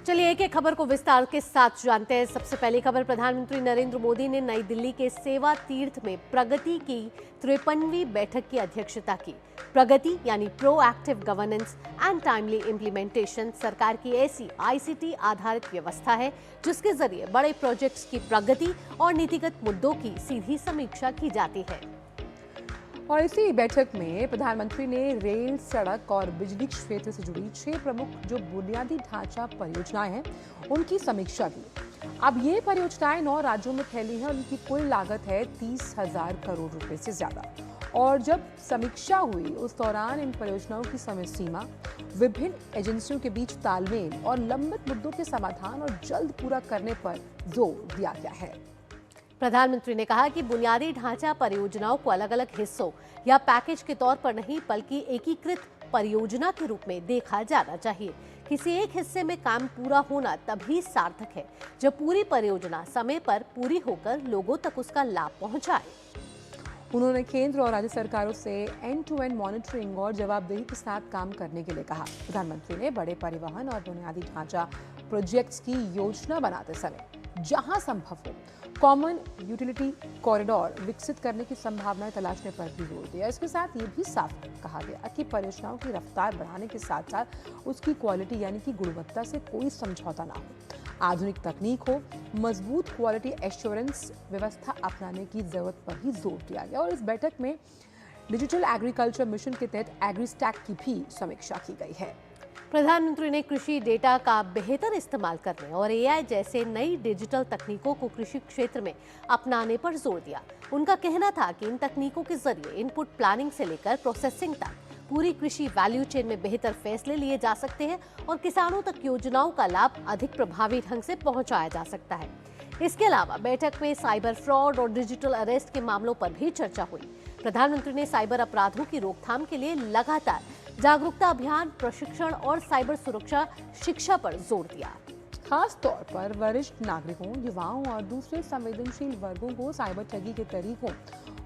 चलिए एक एक खबर को विस्तार के साथ जानते हैं। सबसे पहली खबर, प्रधानमंत्री नरेंद्र मोदी ने नई दिल्ली के सेवा तीर्थ में प्रगति की 53वीं बैठक की अध्यक्षता की। प्रगति यानी proactive governance and timely implementation सरकार की ऐसी आईसीटी आधारित व्यवस्था है जिसके जरिए बड़े प्रोजेक्ट्स की प्रगति और नीतिगत मुद्दों की सीधी समीक्षा की जाती है। और इसी बैठक में प्रधानमंत्री ने रेल, सड़क और बिजली क्षेत्र से जुड़ी 6 प्रमुख जो बुनियादी ढांचा परियोजनाएं हैं उनकी समीक्षा की। अब ये परियोजनाएं 9 राज्यों में फैली हैं और उनकी कुल लागत है 30,000 करोड़ रुपए से ज्यादा। और जब समीक्षा हुई उस दौरान इन परियोजनाओं की समय सीमा, विभिन्न एजेंसियों के बीच तालमेल और लंबित मुद्दों के समाधान और जल्द पूरा करने पर जोर दिया गया है। प्रधानमंत्री ने कहा कि बुनियादी ढांचा परियोजनाओं को अलग अलग हिस्सों या पैकेज के तौर पर नहीं बल्कि एकीकृत परियोजना के रूप में देखा जाना चाहिए। किसी एक हिस्से में काम पूरा होना तभी सार्थक है जब पूरी परियोजना समय पर पूरी होकर लोगों तक उसका लाभ पहुंचाए। उन्होंने केंद्र और राज्य सरकारों से एंड टू एंड मॉनिटरिंग और जवाबदेही के साथ काम करने के लिए कहा। प्रधानमंत्री ने बड़े परिवहन और बुनियादी ढांचा प्रोजेक्ट्स की योजना बनाते समय जहां संभव हो कॉमन यूटिलिटी कॉरिडोर विकसित करने की संभावनाएं तलाशने पर भी जोर दिया। इसके साथ ये भी साफ कहा गया कि परियोजनाओं की रफ्तार बढ़ाने के साथ साथ उसकी क्वालिटी यानी कि गुणवत्ता से कोई समझौता ना हो। आधुनिक तकनीक हो, मजबूत क्वालिटी एश्योरेंस व्यवस्था अपनाने की जरूरत पर ही जोर दिया गया। और इस बैठक में डिजिटल एग्रीकल्चर मिशन के तहत एग्रीस्टैक की भी समीक्षा की गई है। प्रधानमंत्री ने कृषि डेटा का बेहतर इस्तेमाल करने और एआई जैसे नई डिजिटल तकनीकों को कृषि क्षेत्र में अपनाने पर जोर दिया। उनका कहना था कि इन तकनीकों के जरिए इनपुट प्लानिंग से लेकर प्रोसेसिंग तक पूरी कृषि वैल्यू चेन में बेहतर फैसले लिए जा सकते हैं और किसानों तक योजनाओं का लाभ अधिक प्रभावी ढंग से पहुंचाया जा सकता है। इसके अलावा बैठक में साइबर फ्रॉड और डिजिटल अरेस्ट के मामलों पर भी चर्चा हुई। प्रधानमंत्री ने साइबर अपराधों की रोकथाम के लिए लगातार जागरूकता अभियान, प्रशिक्षण और साइबर सुरक्षा शिक्षा पर जोर दिया। खास तौर पर वरिष्ठ नागरिकों, युवाओं और दूसरे संवेदनशील वर्गों को साइबर ठगी के तरीकों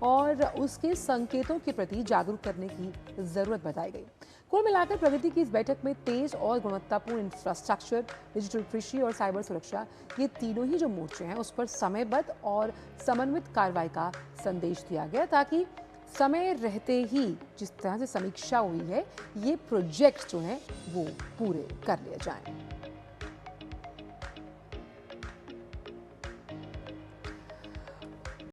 और उसके संकेतों के प्रति जागरूक करने की जरूरत बताई गई। कुल मिलाकर प्रगति की इस बैठक में तेज और गुणवत्तापूर्ण इंफ्रास्ट्रक्चर, डिजिटल कृषि और साइबर सुरक्षा, ये तीनों ही जो मोर्चे हैं उस पर समयबद्ध और समन्वित कार्रवाई का संदेश दिया गया ताकि समय रहते ही जिस तरह से समीक्षा हुई है ये प्रोजेक्ट जो हैं वो पूरे कर लिए जाएं।